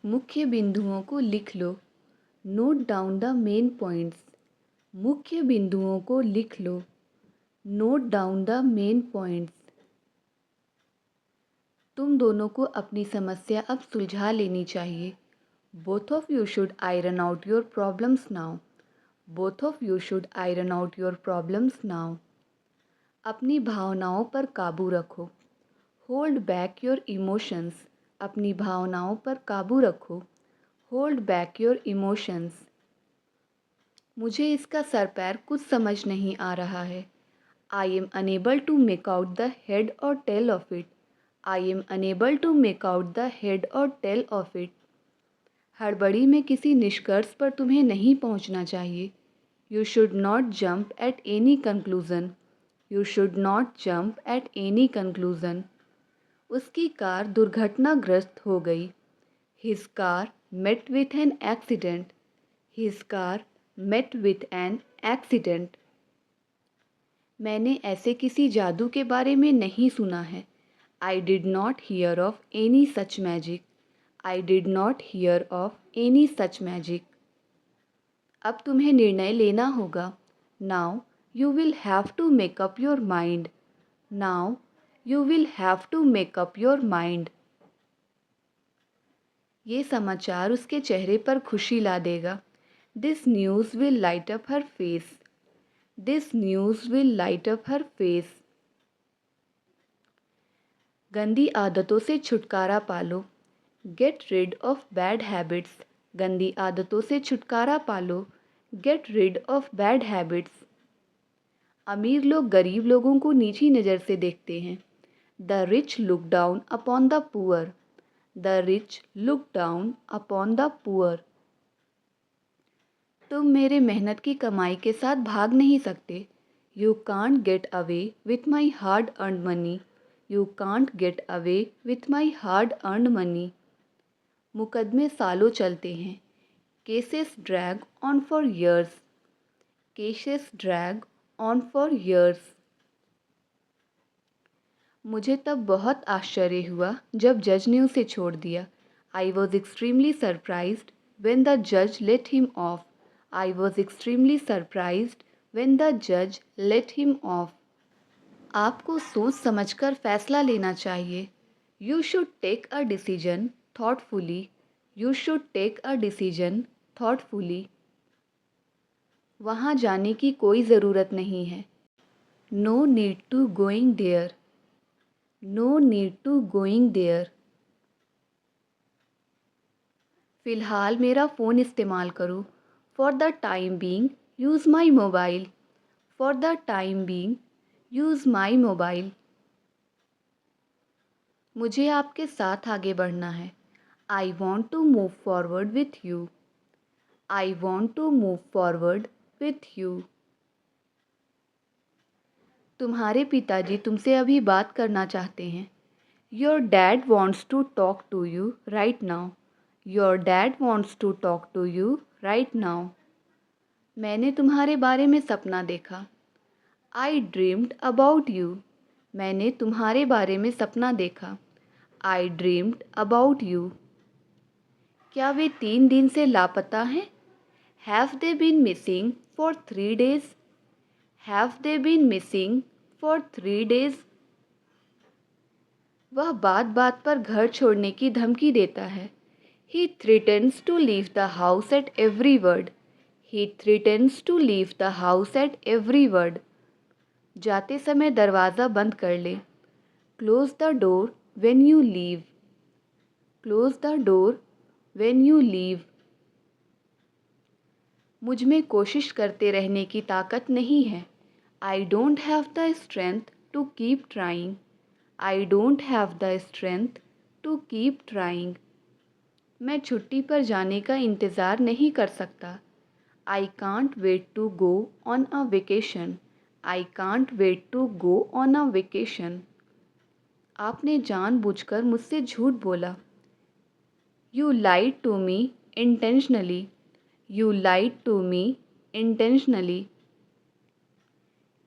मुख्य बिंदुओं को लिख लो। Note down the main points. मुख्य बिंदुओं को लिख लो। Note down the main points. तुम दोनों को अपनी समस्या अब सुलझा लेनी चाहिए। Both of you should iron out your problems now. Both of you should iron out your problems now. अपनी भावनाओं पर काबू रखो। Hold back your emotions. अपनी भावनाओं पर काबू रखो। Hold back your emotions. मुझे इसका सर पैर कुछ समझ नहीं आ रहा है। I am unable to make out the head और tail of it. I am unable to make out the head और टेल ऑफ इट। हड़बड़ी में किसी निष्कर्ष पर तुम्हें नहीं पहुंचना चाहिए। You should not jump at any conclusion. You should not jump at any conclusion. उसकी कार दुर्घटनाग्रस्त हो गई। His car met with an accident. His car met with an accident. मैंने ऐसे किसी जादू के बारे में नहीं सुना है। I did not hear of any such magic. I did not hear of any such magic. अब तुम्हें निर्णय लेना होगा। Now you will have to make up your mind. Now you will have to make up your mind. ये समाचार उसके चेहरे पर खुशी ला देगा। This news will light up her face. This news will light up her face. गंदी आदतों से छुटकारा पालो। Get rid of bad habits. गंदी आदतों से छुटकारा पालो। Get rid of bad habits. अमीर लोग गरीब लोगों को नीची नज़र से देखते हैं। The rich look down upon the poor. The rich look down upon the poor. तुम मेरे मेहनत की कमाई के साथ भाग नहीं सकते। You can't get away with my hard earned money. You can't get away with my hard earned money. मुकदमे सालों चलते हैं। Cases drag on for years. Cases drag on for years. मुझे तब बहुत आश्चर्य हुआ जब जज ने उसे छोड़ दिया। I was extremely surprised when the जज let him off. I was extremely surprised when the जज लेट हिम ऑफ। आपको सोच समझकर फैसला लेना चाहिए। You should take a decision thoughtfully. You should take a decision thoughtfully. वहाँ जाने की कोई ज़रूरत नहीं है। No need to going there. No need to going there. फ़िलहाल मेरा फ़ोन इस्तेमाल करो। For the time being use my mobile. For the time being use my mobile. मुझे आपके साथ आगे बढ़ना है। I want to move forward with you. I want to move forward with you. तुम्हारे पिताजी तुमसे अभी बात करना चाहते हैं। Your dad wants to talk to you right now. Your dad wants to talk to you right now. मैंने तुम्हारे बारे में सपना देखा। I dreamed about you. मैंने तुम्हारे बारे में सपना देखा। I dreamed about you. क्या वे 3 दिन से लापता हैं? Have they been missing for 3 days? Have they been missing for 3 days? वह बात बात पर घर छोड़ने की धमकी देता है। He threatens to leave the house at every word. He threatens to leave the house at every word. जाते समय दरवाज़ा बंद कर ले। Close the door when you leave. Close the door when you leave. मुझ में कोशिश करते रहने की ताकत नहीं है। I don't have the strength to keep trying. I don't have the strength to keep trying. मैं छुट्टी पर जाने का इंतज़ार नहीं कर सकता। I can't wait to go on a vacation. I can't wait to go on a vacation. आपने जानबूझकर मुझसे झूठ बोला। You lied to me intentionally. You lied to me intentionally.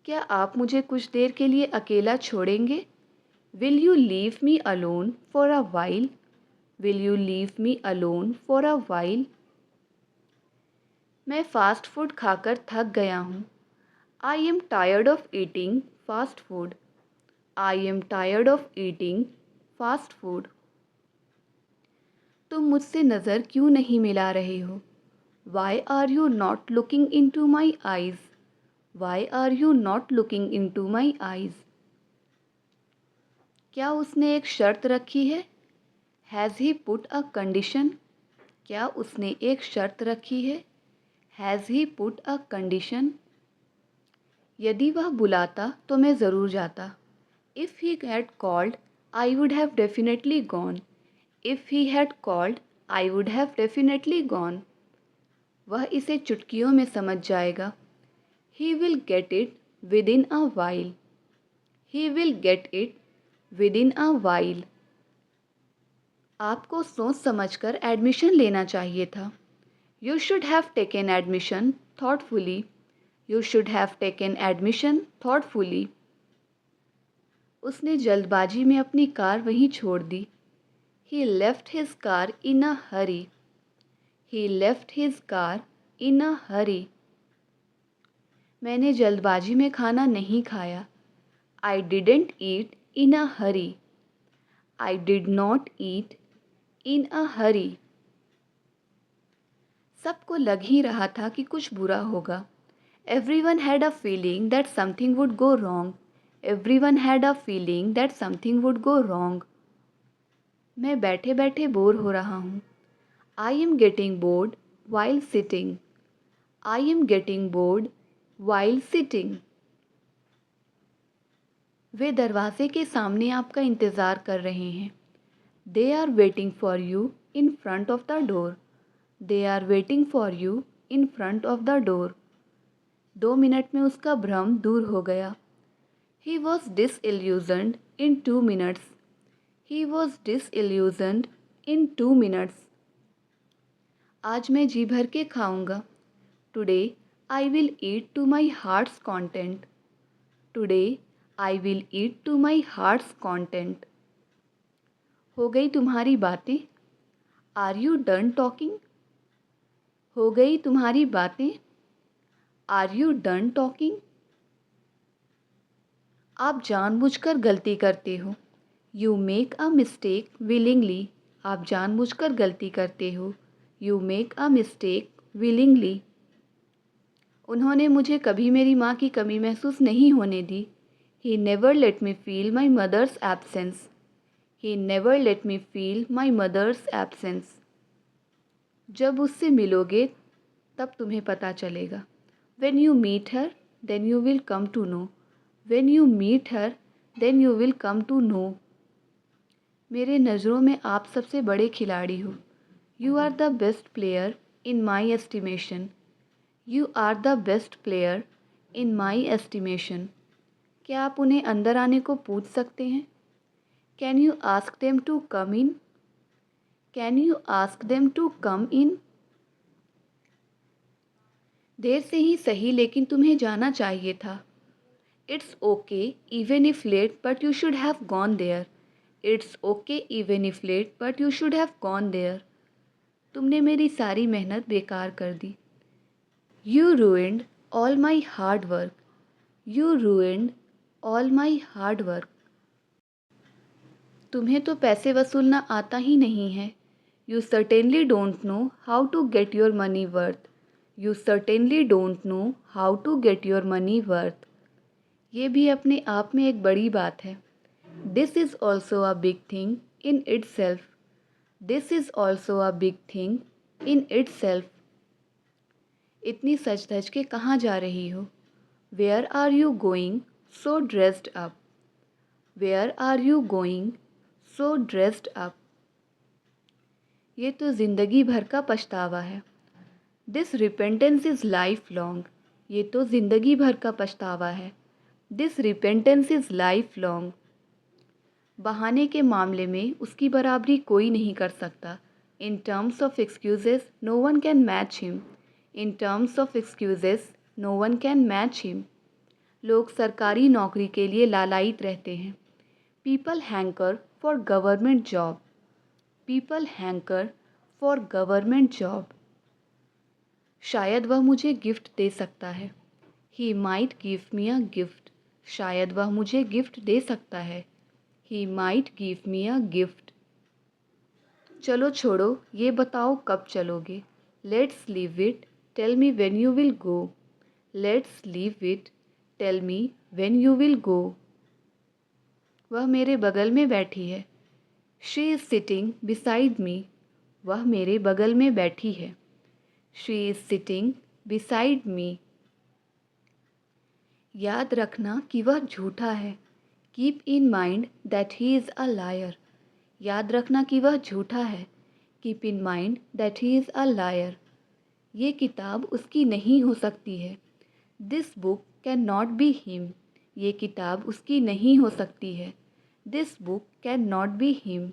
क्या आप मुझे कुछ देर के लिए अकेला छोड़ेंगे? Will you leave me alone for a while? Will you leave me alone for a while? मैं फ़ास्ट फूड खाकर थक गया हूँ। I am tired of eating fast food. I am tired of eating fast food. तुम मुझसे नज़र क्यों नहीं मिला रहे हो? Why are you not looking into my eyes? Why are you not looking into my eyes? क्या उसने एक शर्त रखी है? Has he put a condition? क्या उसने एक शर्त रखी है? Has he put a condition? यदि वह बुलाता तो मैं ज़रूर जाता। If he had called I would have definitely gone. If he had called I would have definitely gone. वह इसे चुटकियों में समझ जाएगा। He will get it with in a while. He will get it with in a while. आपको सोच समझकर admission लेना चाहिए था। You should have taken admission thoughtfully. You should have taken admission thoughtfully. उसने जल्दबाजी में अपनी कार वहीं छोड़ दी। He left his car in a hurry. He left his car in a hurry. मैंने जल्दबाजी में खाना नहीं खाया। I didn't eat in a hurry. I did not eat in a hurry. सबको लग ही रहा था कि कुछ बुरा होगा। Everyone had a feeling that something would go wrong. Everyone had a feeling that something would go wrong. मैं बैठे बैठे बोर हो रहा हूँ। I am getting bored while sitting. I am getting bored while sitting. वे दरवाजे के सामने आपका इंतज़ार कर रहे हैं। They are waiting for you in front of the door. They are waiting for you in front of the door. 2 minute में उसका भ्रम दूर हो गया। He was disillusioned in 2 minutes. He was disillusioned in 2 minutes. आज मैं जी भर के खाऊंगा। Today I will eat to my heart's content. Today I will eat to my heart's content. हो गई तुम्हारी बातें? Are you done talking? हो गई तुम्हारी बातें? Are you done talking? आप जानबूझकर गलती करते हो। You make a mistake willingly. आप जानबूझकर गलती करते हो। You make a mistake willingly. उन्होंने मुझे कभी मेरी माँ की कमी महसूस नहीं होने दी। He never let me feel my mother's absence. He never let me feel my mother's absence. जब उससे मिलोगे तब तुम्हें पता चलेगा। When you meet her, then you will come to know. When you meet her, then you will come to know. मेरे नज़रों में आप सबसे बड़े खिलाड़ी हो। You are the best player in my estimation. You are the best player in my estimation. क्या आप उन्हें अंदर आने को पूछ सकते हैं? Can you ask them to come in? Can you ask them to come in? देर से ही सही लेकिन तुम्हें जाना चाहिए था। It's okay even if late but you should have gone there. It's okay even if late but you should have gone there. तुमने मेरी सारी मेहनत बेकार कर दी। You ruined all my hard work. You ruined all my hard work. तुम्हें तो पैसे वसूलना आता ही नहीं है। You certainly don't know how to get your money worth. You certainly don't know how to get your money worth. ये भी अपने आप में एक बड़ी बात है। This is also a big thing in itself. This is also a big thing in itself. इतनी सज धज के कहाँ जा रही हो? Where are you going so dressed up? Where are you going so dressed up? ये तो ज़िंदगी भर का पछतावा है। This repentance is lifelong. ये तो ज़िंदगी भर का पछतावा है। This repentance is lifelong. बहाने के मामले में उसकी बराबरी कोई नहीं कर सकता। In terms of excuses, no one can match him. In terms of excuses, no one can match him. लोग सरकारी नौकरी के लिए लालायित रहते हैं। People hanker for government job. People hanker for government job. शायद वह मुझे गिफ्ट दे सकता है। He might give me a gift. शायद वह मुझे गिफ्ट दे सकता है। He might give me a gift. चलो छोड़ो, ये बताओ कब चलोगे। Let's leave it, tell me when you will go. Let's leave it, tell me when you will go. वह मेरे बगल में बैठी है। शी इज़ सिटिंग बिसाइड मी। वह मेरे बगल में बैठी है। शी इज़ सिटिंग बिसाइड मी। याद रखना कि वह झूठा है। Keep in mind that he is a liar. याद रखना कि वह झूठा है। Keep in mind that he is a liar. ये किताब उसकी नहीं हो सकती है। This book can not be him. ये किताब उसकी नहीं हो सकती है। This book can not be him.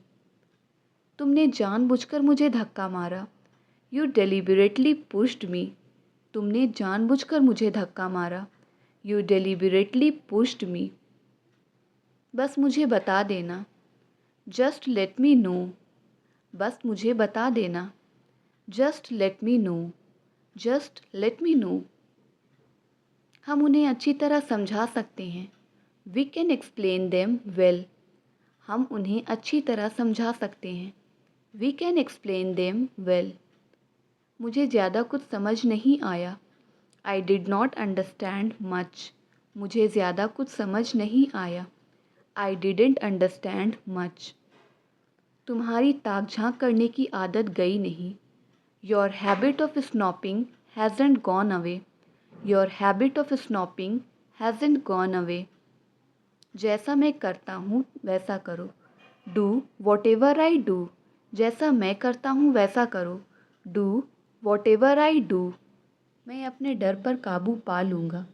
तुमने जानबूझकर मुझे धक्का मारा। You deliberately pushed me. तुमने जानबूझकर मुझे धक्का मारा। You deliberately pushed me. बस मुझे बता देना। Just let me know. बस मुझे बता देना। Just let me know. Just let me know. हम उन्हें अच्छी तरह समझा सकते हैं। We can explain them well. हम उन्हें अच्छी तरह समझा सकते हैं। We can explain them well. मुझे ज़्यादा कुछ समझ नहीं आया। I did not understand much. मुझे ज़्यादा कुछ समझ नहीं आया। I didn't understand much. तुम्हारी ताक झांक करने की आदत गई नहीं। Your habit of snooping hasn't gone away. Your habit of snooping hasn't gone away. जैसा मैं करता हूँ वैसा करो। Do what ever I do. जैसा मैं करता हूँ वैसा करो। Do what ever I do. मैं अपने डर पर काबू पा लूँगा।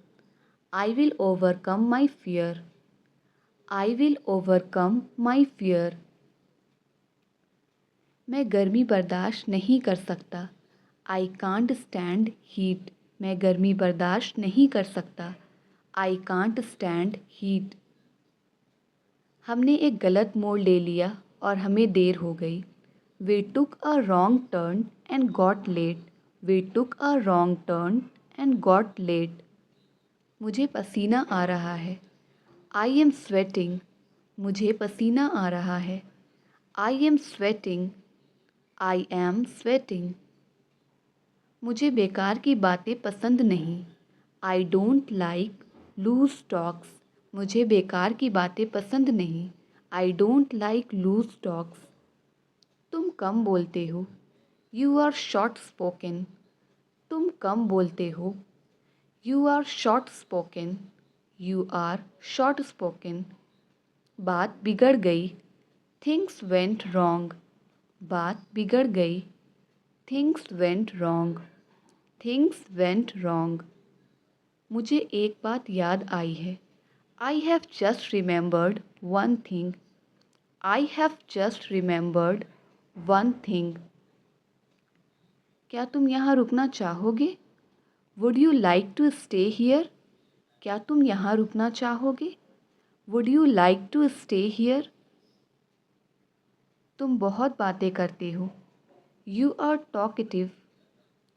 I will overcome my fear. I will overcome my fear. मैं गर्मी बर्दाश्त नहीं कर सकता। I can't stand heat. मैं गर्मी बर्दाश्त नहीं कर सकता। I can't stand heat. हमने एक गलत मोड़ ले लिया और हमें देर हो गई। We took a wrong turn and got late. We took a wrong turn and got late. मुझे पसीना आ रहा है। I am sweating. मुझे पसीना आ रहा है। I am sweating. I am sweating. मुझे बेकार की बातें पसंद नहीं। I don't like loose talks. मुझे बेकार की बातें पसंद नहीं। I don't like loose talks. तुम कम बोलते हो। You are short spoken. तुम कम बोलते हो। You are short spoken. You are short spoken. बात बिगड़ गई। Things went wrong. बात बिगड़ गई। Things went wrong. Things went wrong. मुझे एक बात याद आई है। I have just remembered one thing. I have just remembered one thing. क्या तुम यहाँ रुकना चाहोगे? Would you like to stay here? क्या तुम यहाँ रुकना चाहोगे? Would you like to stay here? तुम बहुत बातें करते हो। You are talkative.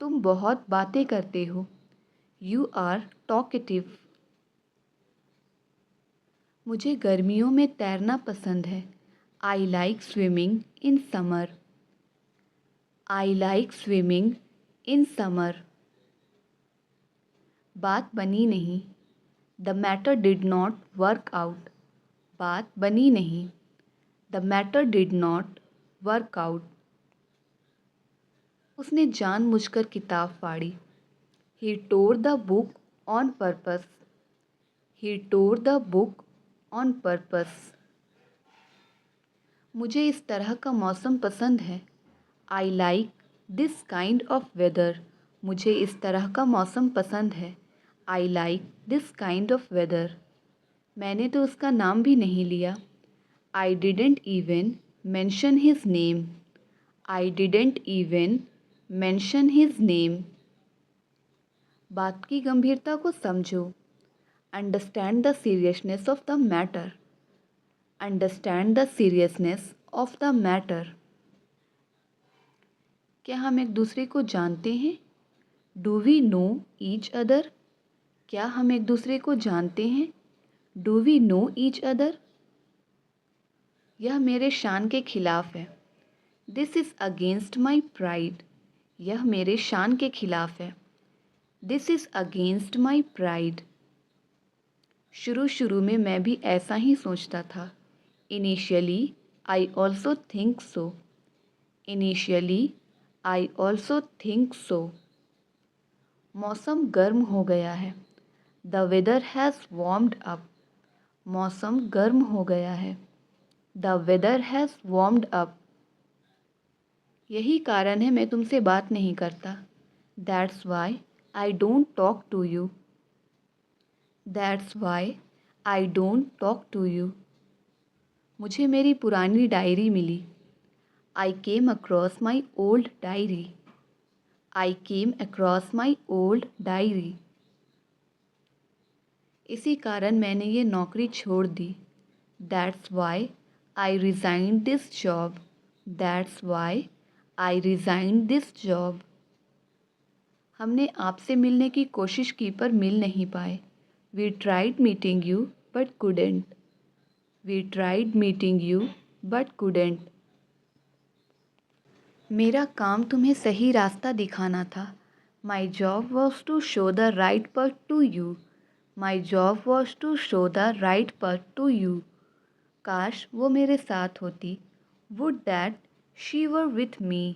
तुम बहुत बातें करते हो। You are talkative. मुझे गर्मियों में तैरना पसंद है। I like swimming in summer. I like swimming in summer. बात बनी नहीं। The matter did not work out. बात बनी नहीं। The matter did not work out. उसने जानबूझकर किताब फाड़ी। He tore the book on purpose. He tore the book on purpose. मुझे इस तरह का मौसम पसंद है। I like this kind of weather. मुझे इस तरह का मौसम पसंद है। I like this kind of weather. मैंने तो उसका नाम भी नहीं लिया। I didn't even mention his name. I didn't even mention his name. बात की गंभीरता को समझो। Understand the seriousness of the matter. Understand the seriousness of the matter. क्या हम एक दूसरे को जानते हैं? Do we know each other? क्या हम एक दूसरे को जानते हैं? Do we know each other? यह मेरे शान के खिलाफ है। This is against my pride. यह मेरे शान के खिलाफ है। This is against my pride. शुरू शुरू में मैं भी ऐसा ही सोचता था। Initially I also think so. Initially I also think so. मौसम गर्म हो गया है। The weather has warmed up. मौसम गर्म हो गया है। The weather has warmed up. यही कारण है मैं तुमसे बात नहीं करता। That's why I don't talk to you. That's why I don't talk to you. मुझे मेरी पुरानी डायरी मिली। I came across my old diary. I came across my old diary. इसी कारण मैंने ये नौकरी छोड़ दी। That's why I resign this job. That's why I resign this job. हमने आपसे मिलने की कोशिश की पर मिल नहीं पाए। We tried meeting you but couldn't. We tried meeting you but couldn't. मेरा काम तुम्हें सही रास्ता दिखाना था। My job was to show the right path to you. My job was to show the right path to you. काश वो मेरे साथ होती। Would that she were with me.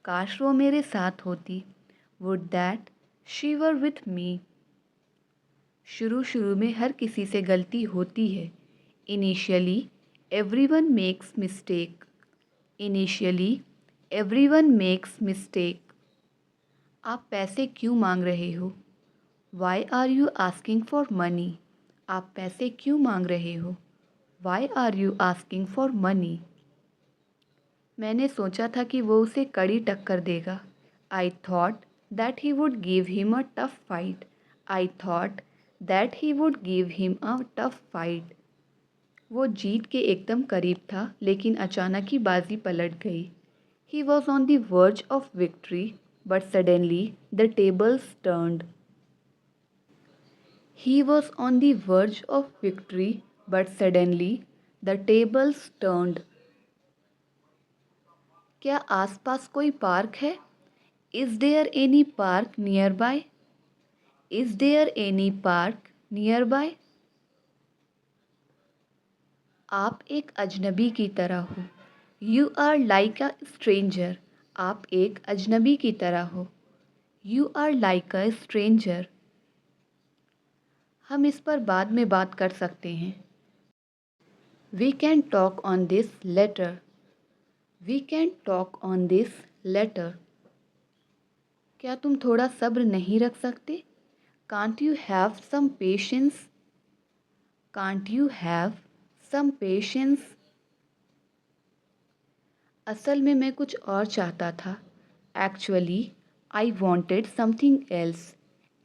काश वो मेरे साथ होती। Would that she were with me. शुरू शुरू में हर किसी से गलती होती है। Initially everyone makes mistake. Initially everyone makes mistake. आप पैसे क्यों मांग रहे हो? Why are you asking for money? आप पैसे क्यों मांग रहे हो? Why are you asking for money? मैंने सोचा था कि वो उसे कड़ी टक्कर देगा। I thought that he would give him a tough fight. I thought that he would give him a tough fight. वो जीत के एकदम करीब था, लेकिन अचानक ही बाजी पलट गई। He was on the verge of victory, but suddenly the tables turned. He was on the verge of victory, but suddenly the tables turned. क्या आसपास कोई पार्क है? Is there any park nearby? Is there any park nearby? आप एक अजनबी की तरह हो। You are like a stranger. आप एक अजनबी की तरह हो। You are like a stranger. हम इस पर बाद में बात कर सकते हैं। We can talk on this later. We can talk on this later. क्या तुम थोड़ा सब्र नहीं रख सकते? Can't you have some patience? Can't you have some patience? असल में मैं कुछ और चाहता था। Actually, I wanted something else.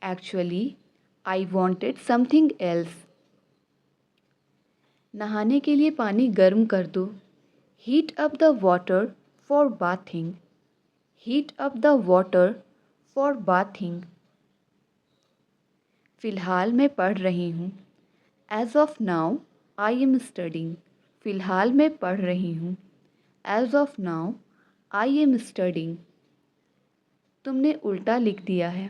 Actually, I wanted something else. नहाने के लिए पानी गर्म कर दो। Heat up the water for bathing. Heat up the water for bathing. फ़िलहाल मैं पढ़ रही हूँ। As of now, I am studying. फ़िलहाल मैं पढ़ रही हूँ। As of now, I am studying. तुमने उल्टा लिख दिया है।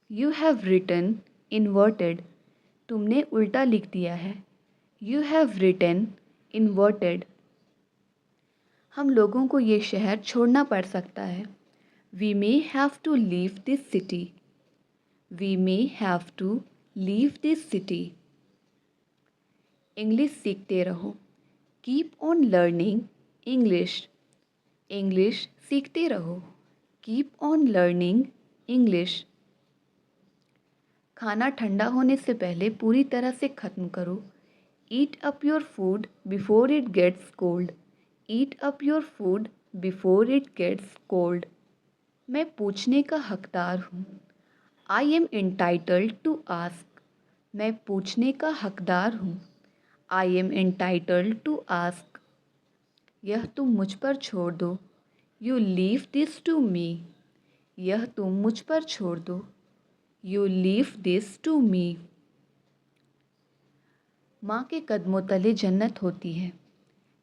You have written inverted. तुमने उल्टा लिख दिया है। You have written inverted. हम लोगों को ये शहर छोड़ना पड़ सकता है। We may have to leave this city. We may have to leave this city. English सीखते रहो। Keep on learning English. English सीखते रहो। Keep on learning English. खाना ठंडा होने से पहले पूरी तरह से ख़त्म करो। Eat up your food before it gets cold. Eat up your food before it gets cold. मैं पूछने का हकदार हूँ। I am entitled to ask. मैं पूछने का हकदार हूँ। I am entitled to ask. यह तुम मुझ पर छोड़ दो। You leave this to me, यह तुम मुझ पर छोड़ दो। You leave this to me. माँ के कदमों तले जन्नत होती है।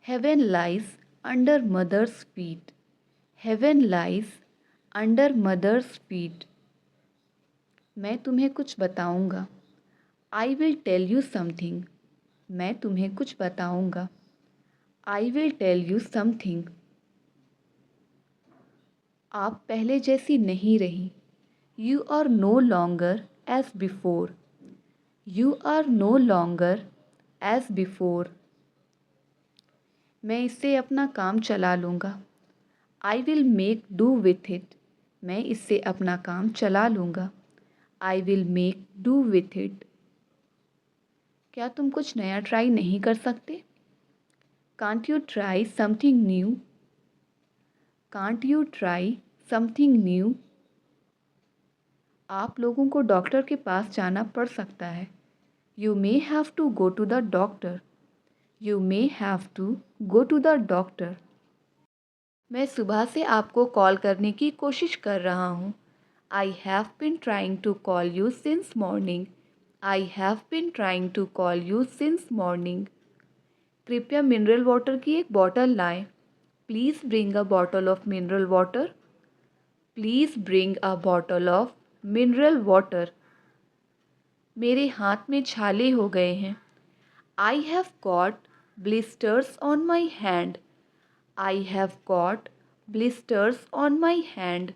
Heaven lies under mother's feet. Heaven lies under mother's feet. मैं तुम्हें कुछ बताऊंगा। I will tell you something. मैं तुम्हें कुछ बताऊंगा। I will tell you something. आप पहले जैसी नहीं रही। You are no longer as before. You are no longer as before. मैं इससे अपना काम चला लूँगा। I will make do with it. मैं इससे अपना काम चला लूँगा। I will make do with it. क्या तुम कुछ नया ट्राई नहीं कर सकते? Can't you try something new. Can't you try something new. आप लोगों को डॉक्टर के पास जाना पड़ सकता है। You may have to go to the doctor. You may have to go to the doctor. मैं सुबह से आपको कॉल करने की कोशिश कर रहा हूँ। I have been trying to call you since morning. I have been trying to call you since morning. कृपया मिनरल वाटर की एक बॉटल लाएं। Please bring a bottle of mineral water. Please bring a bottle of mineral water. मेरे हाथ में छाले हो गए हैं। I have got blisters on my hand. I have got blisters on my hand.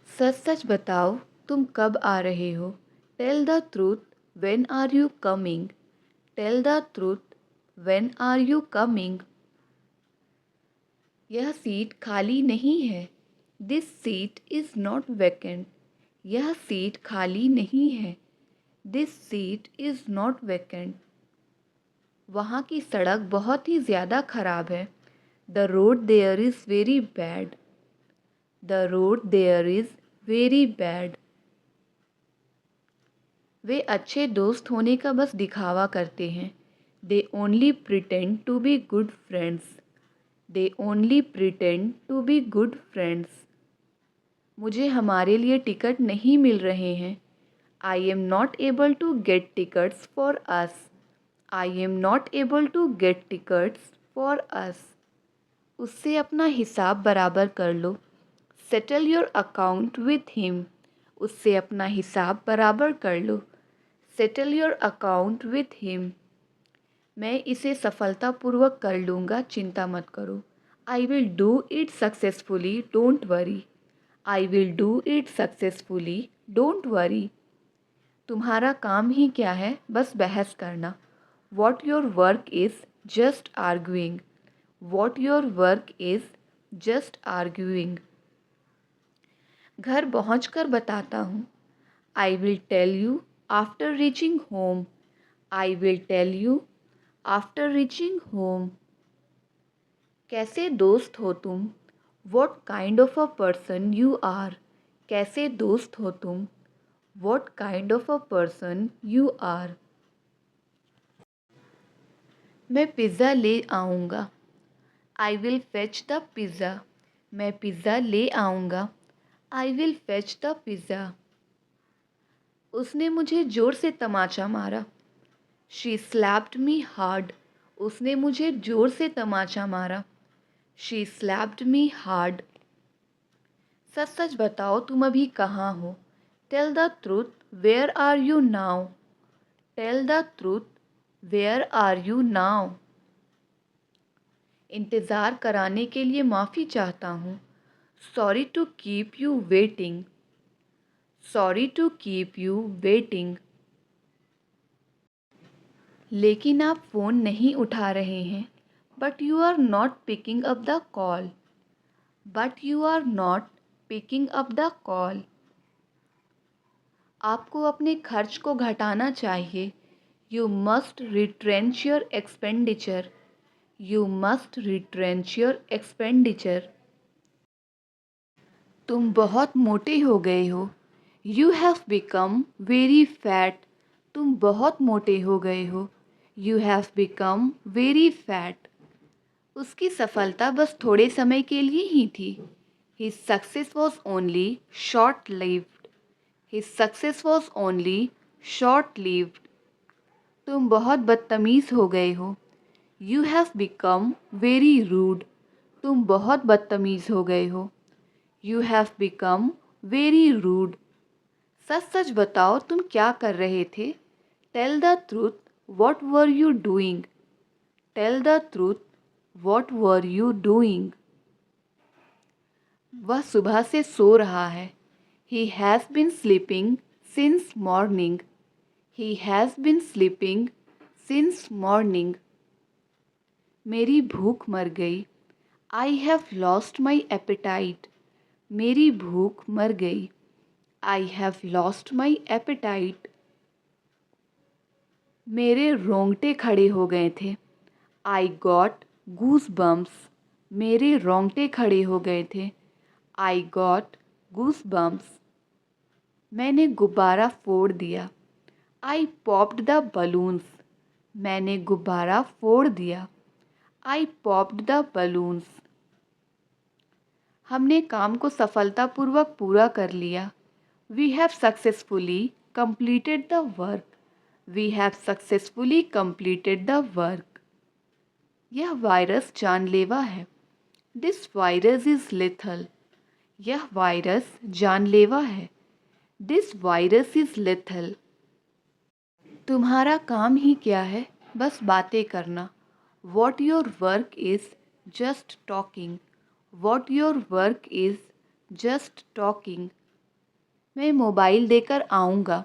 सच सच बताओ, तुम कब आ रहे हो? Tell the truth, when are you coming? Tell the truth, when are you coming? यह सीट खाली नहीं है। This seat is not vacant. यह सीट खाली नहीं है। This seat is not vacant. वहाँ की सड़क बहुत ही ज़्यादा ख़राब है। The road there is very bad. The road there is very bad. वे अच्छे दोस्त होने का बस दिखावा करते हैं। They only pretend to be good friends. They only pretend to be good friends. मुझे हमारे लिए टिकट नहीं मिल रहे हैं। I am not able to get tickets for us. I am not able to get tickets for us. उससे अपना हिसाब बराबर कर लो। Settle your account with him. उससे अपना हिसाब बराबर कर लो। Settle your account with him. मैं इसे सफलतापूर्वक कर लूँगा, चिंता मत करो। I will do it successfully, don't worry. I will do it successfully, don't worry. तुम्हारा काम ही क्या है, बस बहस करना। What your work is just arguing. What your work is just arguing. घर पहुँचकर बताता हूँ। I will tell you after reaching home. I will tell you after reaching home. कैसे दोस्त हो तुम? What kind of a person you are. कैसे दोस्त हो तुम? What kind of a person you are. मैं पिज़्ज़ा ले आऊँगा। I will fetch the pizza. मैं पिज़्ज़ा ले आऊँगा। I will fetch the pizza. उसने मुझे ज़ोर से तमाचा मारा। She slapped me hard. उसने मुझे ज़ोर से तमाचा मारा। She slapped me hard. सच सच बताओ, तुम अभी कहाँ हो? Tell the truth, where are you now? Tell the truth, where are you now? इंतज़ार कराने के लिए माफ़ी चाहता हूँ। Sorry to keep you waiting. Sorry to keep you waiting. लेकिन आप फ़ोन नहीं उठा रहे हैं। But you are not picking up the call. But you are not picking up the call. आपको अपने खर्च को घटाना चाहिए। You must retrench your expenditure. You must retrench your expenditure. तुम बहुत मोटे हो गए हो। You have become very fat. तुम बहुत मोटे हो गए हो। You have become very fat. उसकी सफलता बस थोड़े समय के लिए ही थी। His success was only short-lived. His success was only short-lived. तुम बहुत बदतमीज हो गए हो। You have become very rude. तुम बहुत बदतमीज हो गए हो। You have become very rude. सच सच बताओ तुम क्या कर रहे थे? Tell the truth. What were you doing? Tell the truth. What were you doing? वह सुबह से सो रहा है। He has been sleeping since morning. He has been sleeping since morning. मेरी भूख मर गई। I have lost my appetite. मेरी भूख मर गई। I have lost my appetite. मेरे रोंगटे खड़े हो गए थे। I got goosebumps. मेरे रोंगटे खड़े हो गए थे। I got goosebumps. मैंने गुब्बारा फोड़ दिया। I popped the balloons. मैंने गुब्बारा फोड़ दिया। I popped the balloons. हमने काम को सफलतापूर्वक पूरा कर लिया। We have successfully completed the work. We have successfully completed the work. यह वायरस जानलेवा है। This virus is lethal. यह वायरस जानलेवा है। This virus is lethal. तुम्हारा काम ही क्या है? बस बातें करना। What your work is just talking. What your work is just talking. मैं मोबाइल देकर आऊँगा।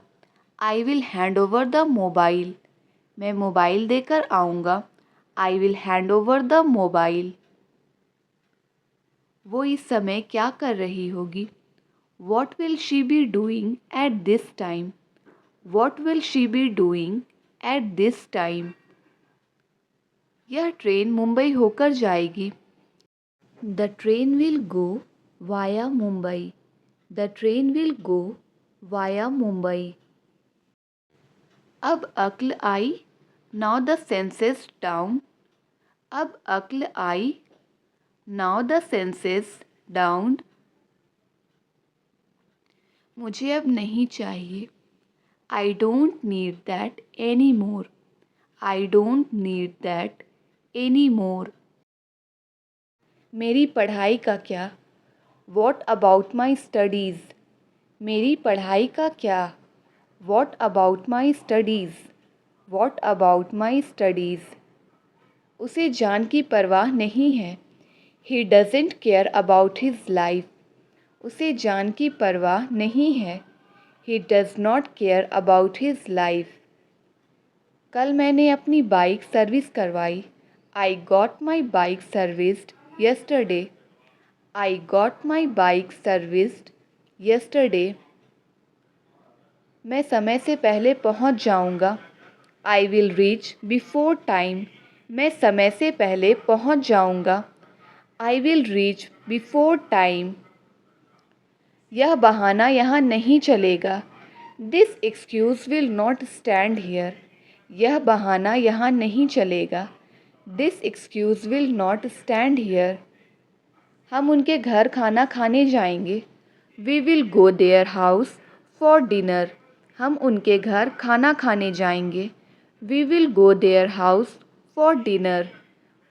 I will hand over the mobile. मैं मोबाइल देकर आऊँगा। I will hand over the mobile. वो इस समय क्या कर रही होगी? What will she be doing at this time? What will she be doing at this time? यह ट्रेन मुंबई होकर जाएगी। The train will go via Mumbai. The train will go via Mumbai. अब अक्ल आई। Now the senses down. अब अक्ल आई। Now the senses down. मुझे अब नहीं चाहिए। I don't need that anymore. I don't need that anymore. मेरी पढ़ाई का क्या? What about my studies? मेरी पढ़ाई का क्या? What about my studies? What about my studies? उसे जान की परवाह नहीं है। He doesn't care about his life. उसे जान की परवाह नहीं है। He does not care about his life. कल मैंने अपनी बाइक सर्विस करवाई। I got my bike serviced yesterday. I got my bike serviced yesterday. मैं समय से पहले पहुंच जाऊंगा। I will reach before time. मैं समय से पहले पहुंच जाऊंगा। I will reach before time. यह बहाना यहाँ नहीं चलेगा। This excuse will not stand here. यह बहाना यहाँ नहीं चलेगा। This excuse will not stand here. हम उनके घर खाना खाने जाएंगे। We will go their house for dinner. हम उनके घर खाना खाने जाएंगे। We will go their house for dinner.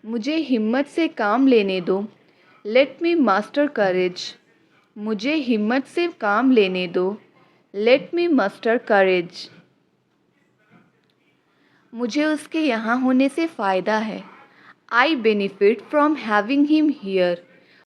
मुझे हिम्मत से काम लेने दो। Let me master courage. मुझे हिम्मत से काम लेने दो। Let me master courage. मुझे उसके यहाँ होने से फ़ायदा है। I benefit from having him here.